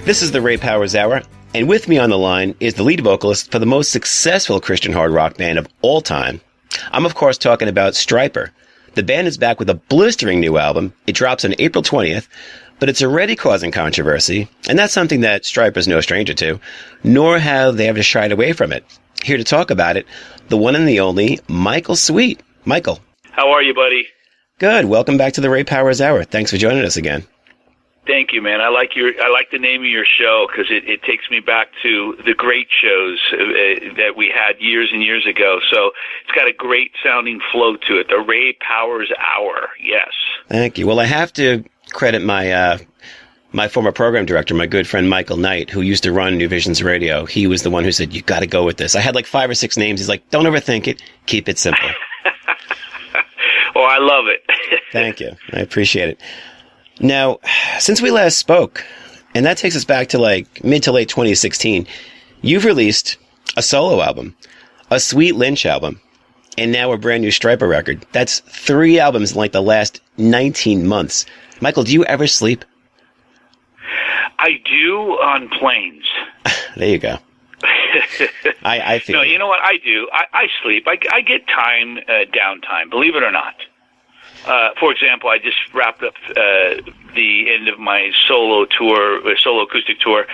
This is the Ray Powers Hour, and with me on the line is the lead vocalist for the most successful Christian hard rock band of all time. I'm, of course, talking about Stryper. The band is back with a blistering new album. It drops on April 20th, but it's already causing controversy, and that's something that Stryper's no stranger to, nor have they ever shied away from it. Here to talk about it, the one and the only Michael Sweet. Michael. How are you, buddy? Good. Welcome back to the Ray Powers Hour. Thanks for joining us again. Thank you, man. I like the name of your show because it takes me back to the great shows that we had years and years ago. So it's got a great sounding flow to it. The Ray Powers Hour. Yes. Thank you. Well, I have to credit my my former program director, my good friend Michael Knight, who used to run New Visions Radio. He was the one who said, "You got to go with this." I had like 5 or 6 names. He's like, "Don't overthink it. Keep it simple." Oh, I love it. Thank you. I appreciate it. Now, since we last spoke, and that takes us back to like mid to late 2016, you've released a solo album, a Sweet Lynch album, and now a brand new Stryper record. That's 3 albums in like the last 19 months. Michael, do you ever sleep? I do on planes. There you go. I feel No, you know what I do? I sleep. I get downtime, believe it or not. For example, I just wrapped up the end of my solo acoustic tour.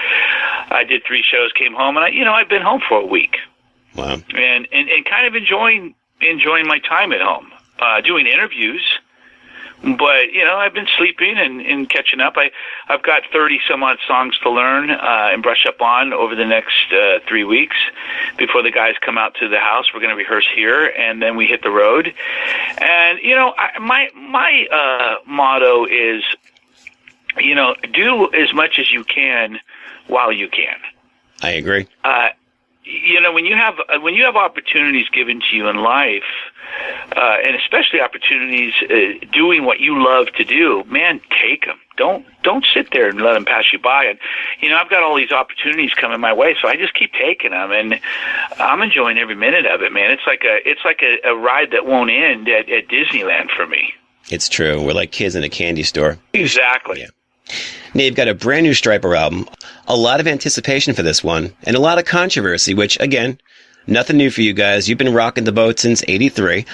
I did 3 shows, came home, and I've been home for a week. Wow. And kind of enjoying my time at home, doing interviews. But, I've been sleeping and catching up. I've got 30 some odd songs to learn and brush up on over the next 3 weeks before the guys come out to the house. We're going to rehearse here, and then we hit the road. And, my motto is, do as much as you can while you can. I agree. When you have opportunities given to you in life, and especially opportunities doing what you love to do, man, take them. Don't sit there and let them pass you by. And I've got all these opportunities coming my way, so I just keep taking them, and I'm enjoying every minute of it, man. It's like a ride that won't end at Disneyland for me. It's true. We're like kids in a candy store. Exactly. Yeah. Now, you've got a brand new Stryper album, a lot of anticipation for this one, and a lot of controversy, which, again, nothing new for you guys. You've been rocking the boat since '83.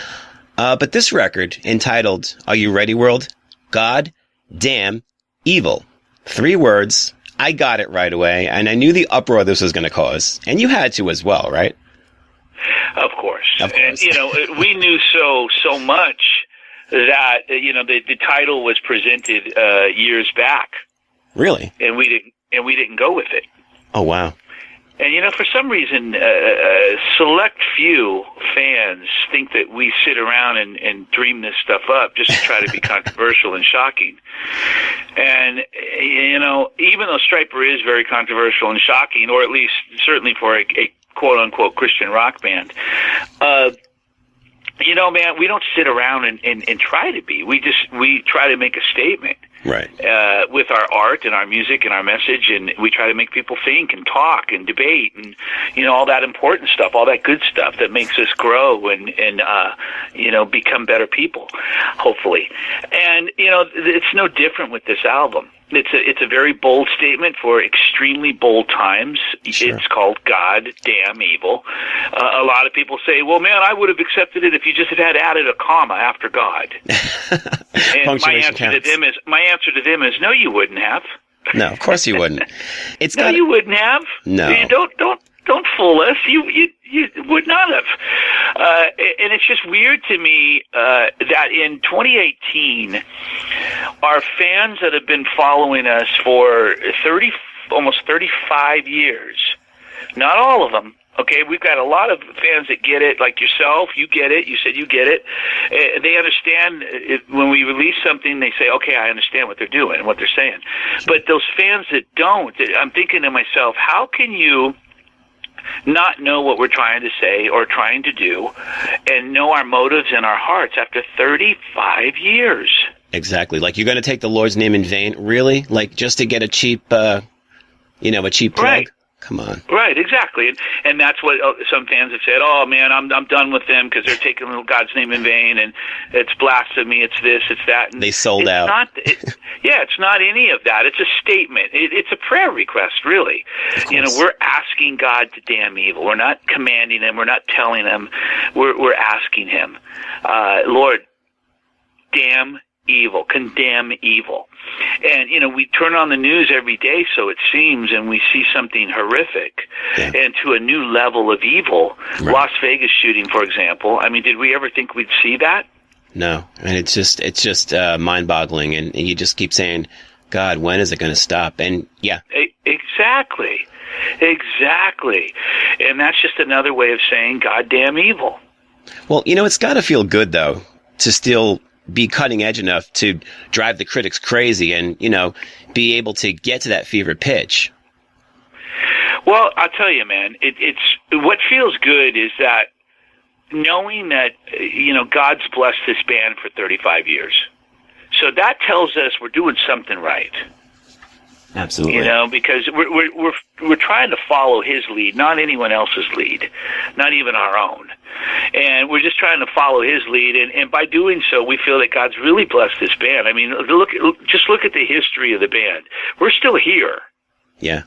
But this record, entitled Are You Ready, World? God Damn Evil. 3 words. I got it right away, and I knew the uproar this was going to cause. And you had to as well, right? Of course. Of course. And, we knew so much that, the title was presented years back. Really? And we didn't go with it. Oh, wow. And, for some reason, select few fans think that we sit around and dream this stuff up just to try to be controversial and shocking. And, even though Stryper is very controversial and shocking, or at least certainly for a quote-unquote Christian rock band, man, we don't sit around and try to be. We try to make a statement. Right. With our art and our music and our message, and we try to make people think and talk and debate and, all that important stuff, all that good stuff that makes us grow and become better people, hopefully. And, it's no different with this album. It's a very bold statement for extremely bold times. Sure. It's called God Damn Evil. A lot of people say, well, man, I would have accepted it if you just had added a comma after God. And my answer to them is, no, you wouldn't have. No, of course you wouldn't. You wouldn't have. No. You don't fool us. You would not have. And it's just weird to me that in 2018, our fans that have been following us for almost 35 years, not all of them. Okay, we've got a lot of fans that get it, like yourself. You get it. You said you get it. They understand when we release something, they say, okay, I understand what they're doing and what they're saying. But those fans that don't, I'm thinking to myself, how can you not know what we're trying to say or trying to do and know our motives and our hearts after 35 years? Exactly. Like, you're going to take the Lord's name in vain? Really? Like, just to get a cheap, a cheap plug? Right. Come on. Right, exactly, and that's what some fans have said. Oh man, I'm done with them because they're taking God's name in vain, and it's blasphemy. It's this, it's that. And they sold out. It's not any of that. It's a statement. It's a prayer request, really. We're asking God to damn evil. We're not commanding Him. We're not telling Him. We're asking Him, Lord, damn evil, condemn evil. And, we turn on the news every day, so it seems, and we see something horrific and to a new level of evil. Right. Las Vegas shooting, for example. I mean, did we ever think we'd see that? No. And it's just mind-boggling. And you just keep saying, God, when is it going to stop? And yeah. Exactly. And that's just another way of saying goddamn evil. Well, it's got to feel good, though, to still be cutting edge enough to drive the critics crazy and, be able to get to that fever pitch. Well, I'll tell you, man, it's what feels good is that knowing that, God's blessed this band for 35 years. So that tells us we're doing something right. Absolutely. Because we're trying to follow His lead, not anyone else's lead, not even our own. And we're just trying to follow His lead, and by doing so, we feel that God's really blessed this band. I mean, look at the history of the band. We're still here. Yeah.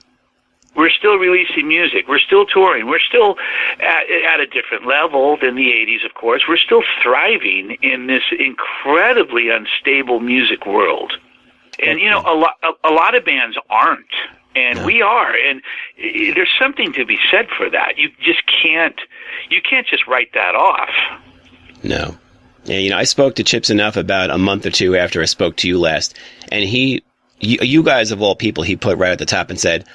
We're still releasing music. We're still touring. We're still at a different level than the 80s, of course. We're still thriving in this incredibly unstable music world. And, a lot of bands aren't, and we are. And there's something to be said for that. You can't just write that off. No. And, I spoke to Chips Enough about a month or two after I spoke to you last, and you guys of all people, he put right at the top and said,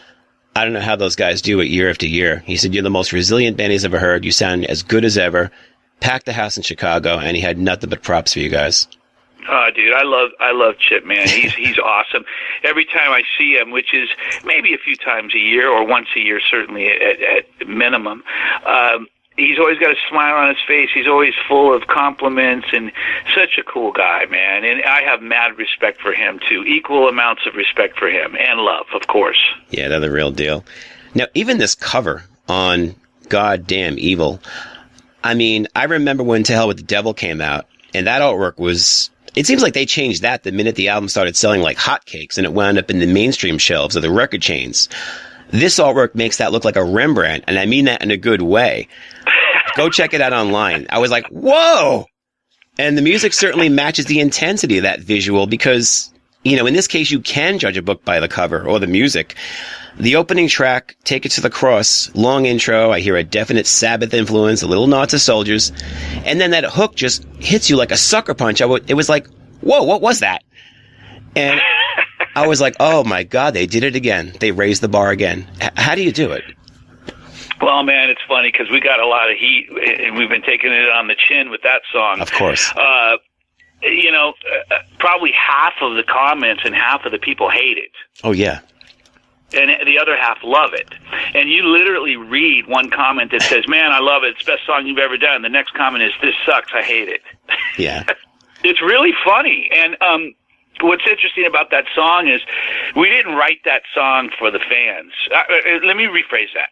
I don't know how those guys do it year after year. He said, you're the most resilient band he's ever heard. You sound as good as ever. Packed the house in Chicago, and he had nothing but props for you guys. Oh, dude, I love Chip, man. He's awesome. Every time I see him, which is maybe a few times a year or once a year, certainly at minimum, he's always got a smile on his face. He's always full of compliments and such a cool guy, man. And I have mad respect for him, too. Equal amounts of respect for him and love, of course. Yeah, they're the real deal. Now, even this cover on Goddamn Evil, I mean, I remember when To Hell with the Devil came out, and that artwork was... It seems like they changed that the minute the album started selling like hotcakes, and it wound up in the mainstream shelves of the record chains. This artwork makes that look like a Rembrandt, and I mean that in a good way. Go check it out online. I was like, whoa! And the music certainly matches the intensity of that visual because, in this case, you can judge a book by the cover or the music. The opening track, Take It to the Cross, long intro, I hear a definite Sabbath influence, a little nod to Soldiers, and then that hook just hits you like a sucker punch. It was like, whoa, what was that? And I was like, oh my God, they did it again. They raised the bar again. How do you do it? Well, man, it's funny because we got a lot of heat, and we've been taking it on the chin with that song. Of course. Probably half of the comments and half of the people hate it. Oh, yeah. And the other half love it. And you literally read one comment that says, man, I love it. It's the best song you've ever done. The next comment is, this sucks. I hate it. Yeah. It's really funny. And what's interesting about that song is we didn't write that song for the fans. Let me rephrase that.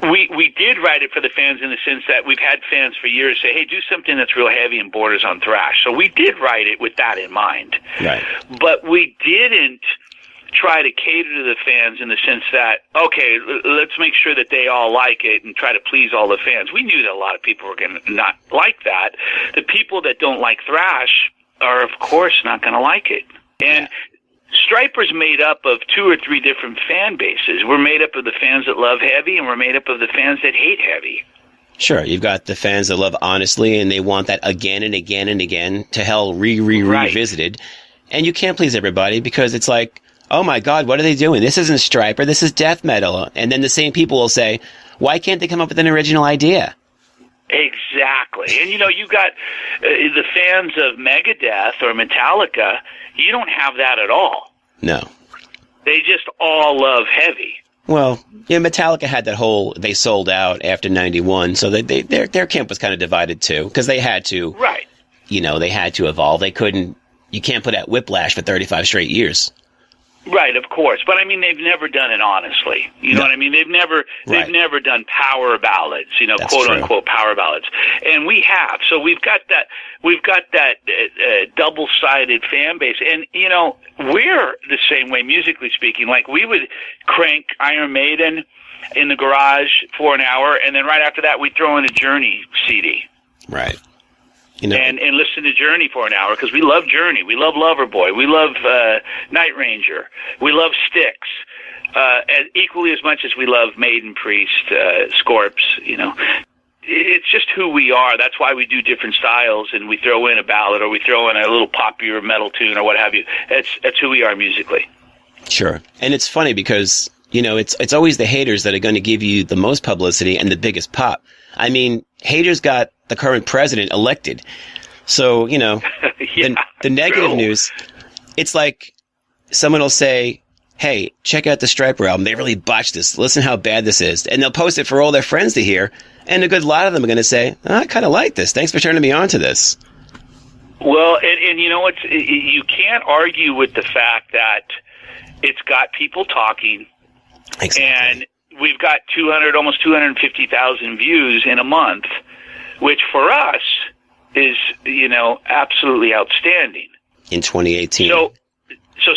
We did write it for the fans in the sense that we've had fans for years say, hey, do something that's real heavy and borders on thrash. So we did write it with that in mind. Right. But we didn't try to cater to the fans in the sense that, okay, let's make sure that they all like it and try to please all the fans. We knew that a lot of people were going to not like that. The people that don't like thrash are, of course, not going to like it. And Stryper's made up of 2 or 3 different fan bases. We're made up of the fans that love heavy, and we're made up of the fans that hate heavy. Sure, you've got the fans that love honestly, and they want that again and again and again, To Hell revisited. And you can't please everybody because it's like, oh my God, what are they doing? This isn't Stryper, this is death metal. And then the same people will say, why can't they come up with an original idea? Exactly. And you got the fans of Megadeth or Metallica, you don't have that at all. No. They just all love heavy. Well, Metallica had that whole, they sold out after 91, so their camp was kind of divided too, because they had to, right. They had to evolve. You can't put out Whiplash for 35 straight years. Right, of course, but I mean they've never done it honestly. You know what I mean? They've never done power ballads, That's quote true. unquote power ballads, and we have. So we've got that double-sided fan base, and we're the same way musically speaking. Like we would crank Iron Maiden in the garage for an hour, and then right after that we'd throw in a Journey CD. Right. And listen to Journey for an hour because we love Journey. We love Loverboy. We love Night Ranger. We love Styx. Equally as much as we love Maiden, Priest, Scorps, It's just who we are. That's why we do different styles and we throw in a ballad or we throw in a little poppier metal tune or what have you. That's who we are musically. Sure. And it's funny because, it's always the haters that are going to give you the most publicity and the biggest pop. I mean, haters got the current president elected. So, Yeah, the negative news, it's like someone will say, hey, check out the Stryper album. They really botched this. Listen how bad this is. And they'll post it for all their friends to hear. And a good lot of them are going to say, I kind of like this. Thanks for turning me on to this. Well, and you can't argue with the fact that it's got people talking. Exactly. And we've got almost 250,000 views in a month, which for us is, absolutely outstanding. In 2018. So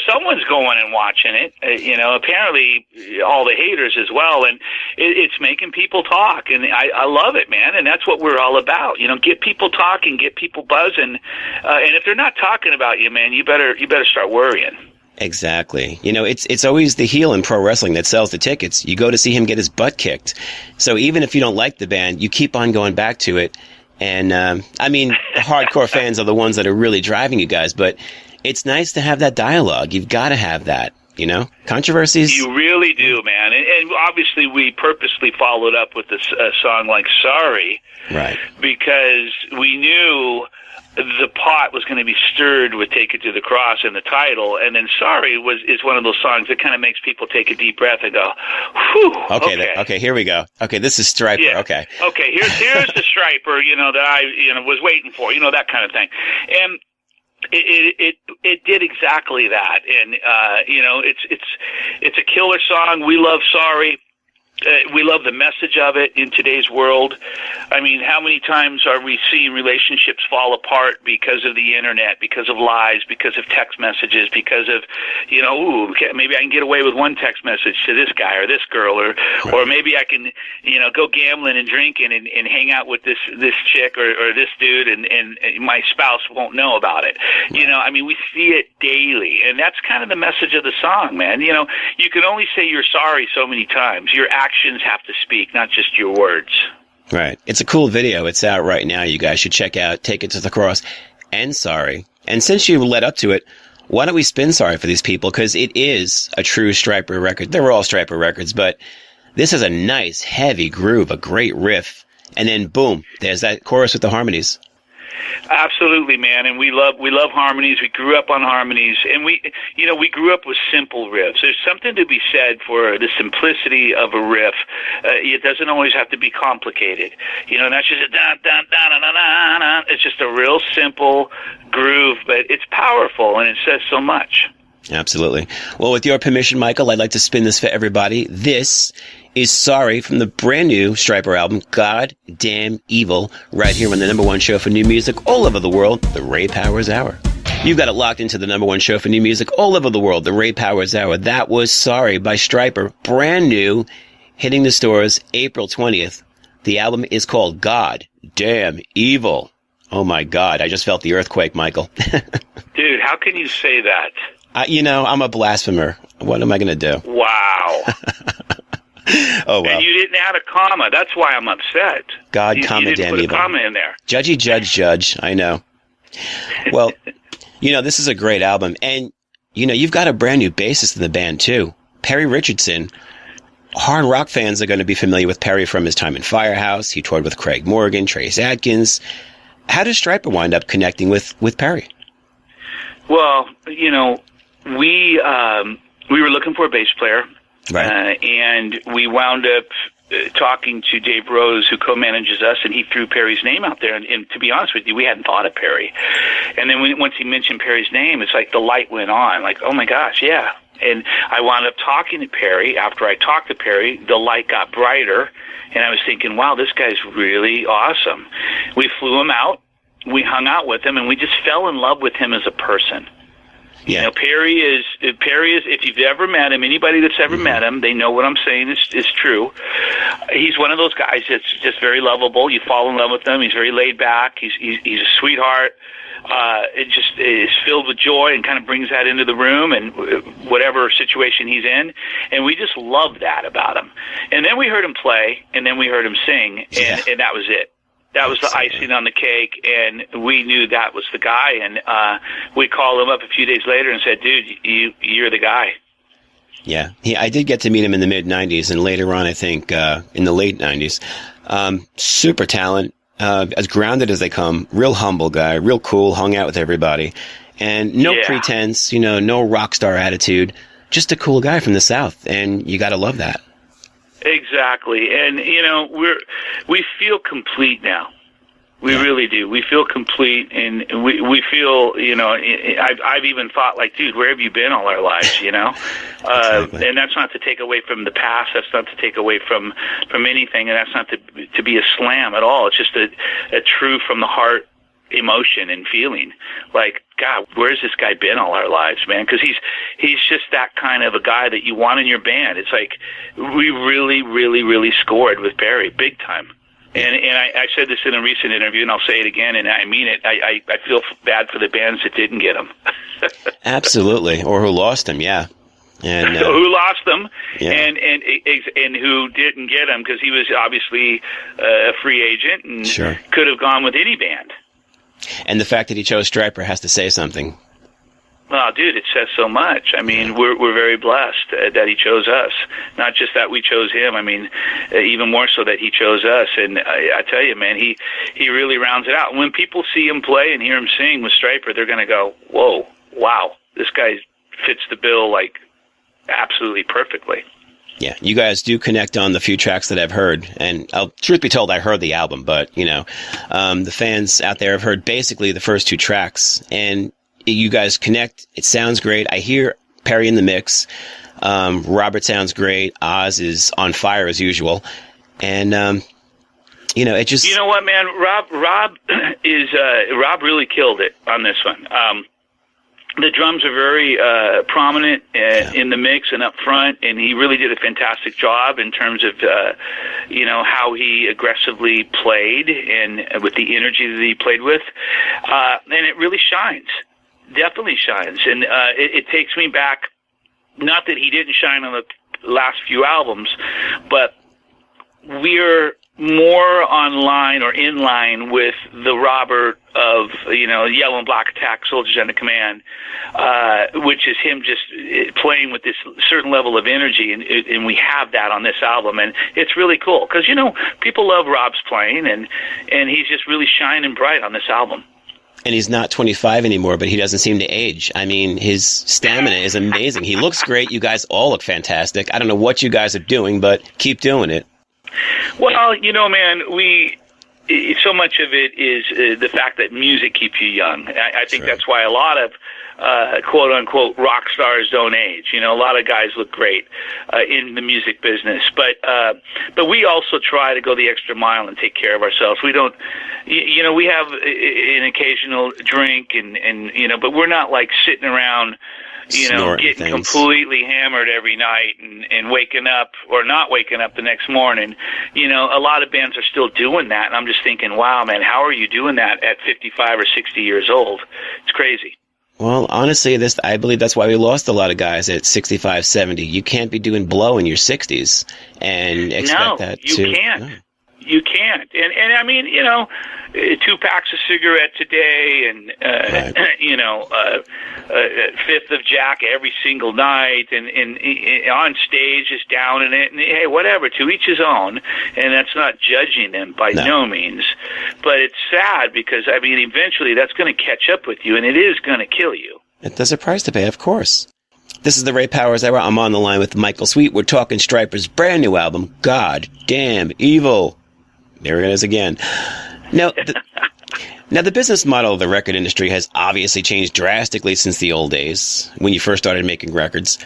someone's going and watching it, apparently all the haters as well, and it's making people talk, and I love it, man, and that's what we're all about. Get people talking, get people buzzing, and if they're not talking about you, man, you better start worrying. Exactly. It's always the heel in pro wrestling that sells the tickets. You go to see him get his butt kicked. So even if you don't like the band, you keep on going back to it. And, the hardcore fans are the ones that are really driving you guys. But it's nice to have that dialogue. You've got to have that, Controversies. You really do, man. And obviously we purposely followed up with a song like Sorry. Right. Because we knew the pot was going to be stirred with Take It to the Cross in the title, and then Sorry is one of those songs that kind of makes people take a deep breath and go, whew. Okay, here we go. Okay, this is Stryper. Yeah. Okay, here's the Stryper, that I was waiting for, that kind of thing. And it did exactly that. And it's a killer song. We love Sorry. We love the message of it in today's world. I mean, how many times are we seeing relationships fall apart because of the internet, because of lies, because of text messages, because of, maybe I can get away with one text message to this guy or this girl, or maybe I can, go gambling and drinking and hang out with this chick or this dude and my spouse won't know about it. We see it daily, and that's kind of the message of the song, man. You can only say you're sorry so many times. Your actions have to speak, not just your words. Right. It's a cool video. It's out right now. You guys should check out Take It to the Cross and Sorry. And since you led up to it, why don't we spin Sorry for these people? Because it is a true Stryper record. They're all Stryper records, but this is a nice, heavy groove, a great riff. And then, boom, there's that chorus with the harmonies. Absolutely, man, and we love harmonies. We grew up on harmonies, and we grew up with simple riffs. There's something to be said for the simplicity of a riff. It doesn't always have to be complicated. That's just a dun dun dun dun dun dun. It's just a real simple groove, but it's powerful and it says so much. Absolutely. Well, with your permission, Michael, I'd like to spin this for everybody. This is Sorry from the brand new Stryper album, God Damn Evil, right here on the number one show for new music all over the world, the Ray Powers Hour. You've got it locked into the number one show for new music all over the world, the Ray Powers Hour. That was Sorry by Stryper, brand new, hitting the stores April 20th. The album is called God Damn Evil. Oh my God, I just felt the earthquake, Michael. Dude, how can you say that? I'm a blasphemer. What am I going to do? Wow. Oh, well. And you didn't add a comma. That's why I'm upset. God, you comma, didn't damn put evil. A comma in there. Judgy, judge. I know. Well, this is a great album. And, you've got a brand new bassist in the band, too. Perry Richardson. Hard rock fans are going to be familiar with Perry from his time in Firehouse. He toured with Craig Morgan, Trace Adkins. How does Stryper wind up connecting with Perry? Well, we were looking for a bass player, right. And we wound up talking to Dave Rose, who co-manages us, and he threw Perry's name out there. And to be honest with you, we hadn't thought of Perry. And then once he mentioned Perry's name, it's like the light went on. Like, oh my gosh, yeah, And I wound up talking to Perry. After I talked to Perry, the light got brighter, and I was thinking, wow, this guy's really awesome. We flew him out, we hung out with him, and we just fell in love with him as a person. Yeah. You know, Perry is, if you've ever met him, anybody that's ever met him, they know what I'm saying is true. He's one of those guys that's just very lovable. You fall in love with him. He's very laid back. He's a sweetheart. It just is filled with joy and kind of brings that into the room and whatever situation he's in. And we just love that about him. And then we heard him play, and then we heard him sing, and that was it. That was the icing on the cake, and we knew that was the guy. And we called him up a few days later and said, dude, you're the guy. Yeah, I did get to meet him in the mid-'90s, and later on, I think, in the late '90s. Super talent, as grounded as they come, real humble guy, real cool, hung out with everybody, and no pretense, no rock star attitude, just a cool guy from the South, and you got to love that. Exactly, and we feel complete now. We really do. We feel complete, and we feel. I've even thought, like, dude, where have you been all our lives? Exactly. And that's not to take away from the past. That's not to take away from anything, and that's not to be a slam at all. It's just a true from the heart emotion and feeling. Like, God, where's this guy been all our lives, man? Because he's just that kind of a guy that you want in your band. It's like we really, really, really scored with Perry, big time. And I said this in a recent interview, and I'll say it again, and I mean it. I feel bad for the bands that didn't get him. Absolutely, or who lost him, yeah. And who lost him, yeah. and who didn't get him because he was obviously a free agent and could have gone with any band. And the fact that he chose Stryper has to say something. Oh, dude, it says so much. I mean, we're very blessed that he chose us. Not just that we chose him. I mean, even more so that he chose us. And I tell you, man, he really rounds it out. And when people see him play and hear him sing with Stryper, they're going to go, whoa, wow, this guy fits the bill, like, absolutely perfectly. Yeah, you guys do connect on the few tracks that I've heard, and truth be told, I heard the album, but, the fans out there have heard basically the first two tracks, and you guys connect. It sounds great. I hear Perry in the mix. Robert sounds great. Oz is on fire as usual, and, it just... You know what, man? Rob really killed it on this one. The drums are very prominent in the mix and up front, and he really did a fantastic job in terms of, how he aggressively played and with the energy that he played with. And it really shines, definitely shines. And it takes me back, not that he didn't shine on the last few albums, but we're more online or in line with the Robert of, Yellow and Black Attack, Soldiers Under Command, which is him just playing with this certain level of energy, and we have that on this album, and it's really cool, because, people love Rob's playing, and he's just really shining bright on this album. And he's not 25 anymore, but he doesn't seem to age. I mean, his stamina is amazing. He looks great. You guys all look fantastic. I don't know what you guys are doing, but keep doing it. Well, man, so much of it is the fact that music keeps you young. I think that's why a lot of quote unquote rock stars don't age. A lot of guys look great in the music business, but we also try to go the extra mile and take care of ourselves. We don't, we have an occasional drink and but we're not like sitting around, getting things. Completely hammered every night and waking up or not waking up the next morning. A lot of bands are still doing that, and I'm just thinking, wow, man, how are you doing that at 55 or 60 years old? It's crazy. Well, honestly, I believe that's why we lost a lot of guys at 65, 70. You can't be doing blow in your 60s and expect that to... No, you can't. You can't. And I mean, 2 packs of cigarette today and, fifth of Jack every single night and on stage is down in it. And hey, whatever, to each his own. And that's not judging them by no means. But it's sad because, I mean, eventually that's going to catch up with you and it is going to kill you. There's a price to pay, of course. This is the Ray Powers Hour. I'm on the line with Michael Sweet. We're talking Stryper's brand new album, God Damn Evil. There it is again. Now, the business model of the record industry has obviously changed drastically since the old days, when you first started making records.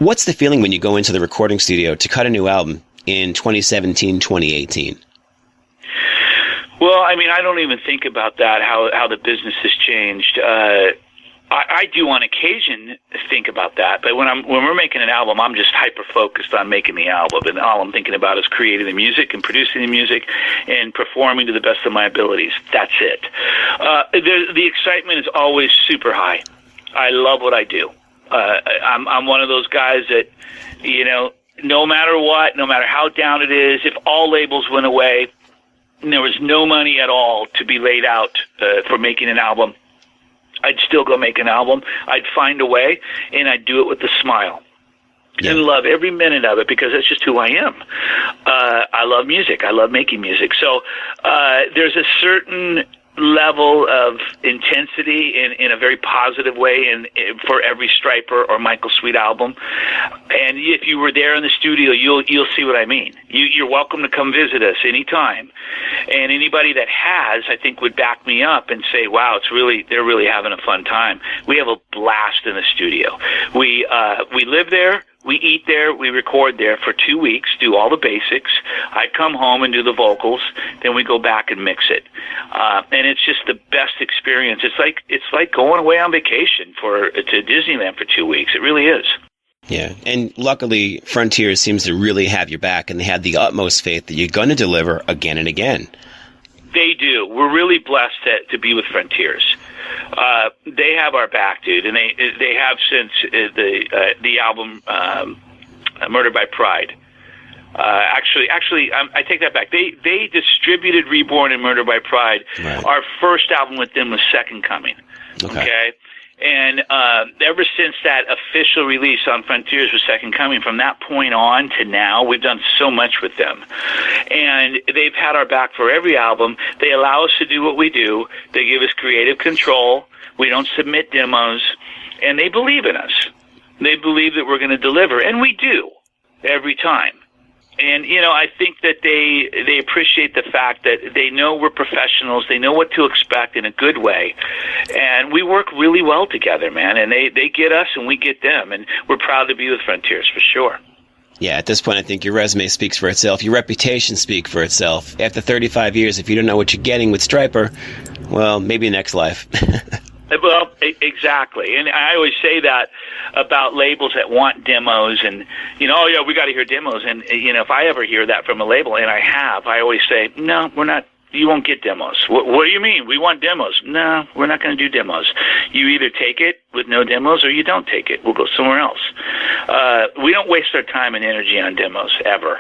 What's the feeling when you go into the recording studio to cut a new album in 2017, 2018? Well, I mean, I don't even think about that, how the business has changed. I do on occasion think about that, but when we're making an album, I'm just hyper focused on making the album, and all I'm thinking about is creating the music and producing the music and performing to the best of my abilities. That's it. The excitement is always super high. I love what I do. I'm one of those guys that, no matter what, no matter how down it is, if all labels went away and there was no money at all to be laid out for making an album, I'd still go make an album. I'd find a way, and I'd do it with a smile. Yeah. And love every minute of it, because that's just who I am. I love music. I love making music. So there's a certain level of intensity in a very positive way for every Stryper or Michael Sweet album. And if you were there in the studio, you'll see what I mean. You're welcome to come visit us anytime. And anybody that has, I think, would back me up and say, wow, they're really having a fun time. We have a blast in the studio. We live there. We eat there, we record there for 2 weeks, do all the basics. I come home and do the vocals, then we go back and mix it. And it's just the best experience. It's like going away on vacation to Disneyland for 2 weeks. It really is. Yeah, and luckily Frontiers seems to really have your back, and they have the utmost faith that you're going to deliver again and again. They do. We're really blessed to be with Frontiers. They have our back, dude, and they have since the album Murder by Pride. Actually, I take that back. They distributed Reborn and Murder by Pride. Right. Our first album with them was Second Coming. Okay? And ever since that official release on Frontiers was Second Coming, from that point on to now, we've done so much with them. And they've had our back for every album. They allow us to do what we do. They give us creative control. We don't submit demos. And they believe in us. They believe that we're going to deliver. And we do, every time. And, I think that they appreciate the fact that they know we're professionals. They know what to expect in a good way. And we work really well together, man. And they get us and we get them. And we're proud to be with Frontiers, for sure. Yeah, at this point, I think your resume speaks for itself. Your reputation speaks for itself. After 35 years, if you don't know what you're getting with Stryper, well, maybe next life. Well, exactly. And I always say that about labels that want demos and, oh, yeah, we got to hear demos. And, if I ever hear that from a label, and I always say, no, we're not. You won't get demos. What do you mean? We want demos. No, we're not going to do demos. You either take it with no demos or you don't take it. We'll go somewhere else. We don't waste our time and energy on demos, ever.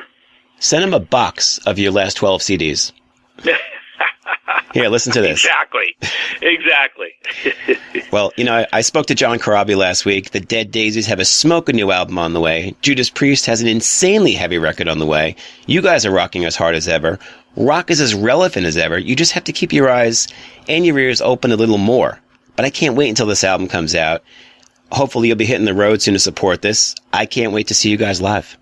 Send them a box of your last 12 CDs. Here, listen to this. Exactly. Well, I spoke to John Corabi last week. The Dead Daisies have a smoking new album on the way. Judas Priest has an insanely heavy record on the way. You guys are rocking as hard as ever. Rock is as relevant as ever. You just have to keep your eyes and your ears open a little more. But I can't wait until this album comes out. Hopefully you'll be hitting the road soon to support this. I can't wait to see you guys live.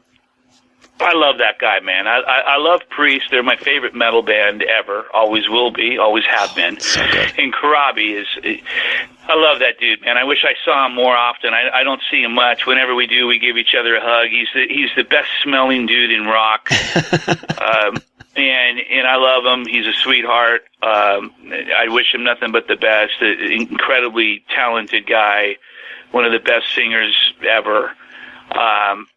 I love that guy, man. I love Priest. They're my favorite metal band ever. Always will be. Always have been. So good. And Corabi I love that dude, man. I wish I saw him more often. I don't see him much. Whenever we do, we give each other a hug. He's the best smelling dude in rock. And I love him. He's a sweetheart. I wish him nothing but the best. An incredibly talented guy. One of the best singers ever.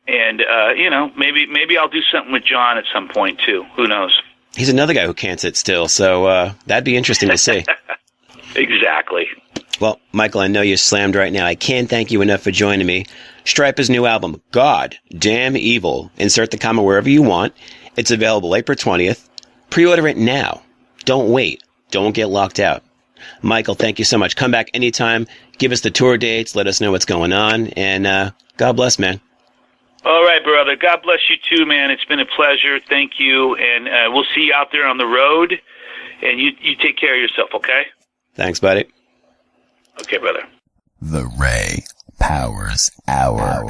Maybe I'll do something with John at some point too. Who knows? He's another guy who can't sit still, so that'd be interesting to see. Exactly. Well, Michael, I know you're slammed right now. I can't thank you enough for joining me. Stryper's new album, God Damn Evil. Insert the comma wherever you want. It's available April 20th. Pre-order it now. Don't wait. Don't get locked out. Michael, thank you so much. Come back anytime. Give us the tour dates. Let us know what's going on. And God bless, man. All right, brother. God bless you too, man. It's been a pleasure. Thank you. And we'll see you out there on the road. And you take care of yourself, okay? Thanks, buddy. Okay, brother. The Ray Powers Hour.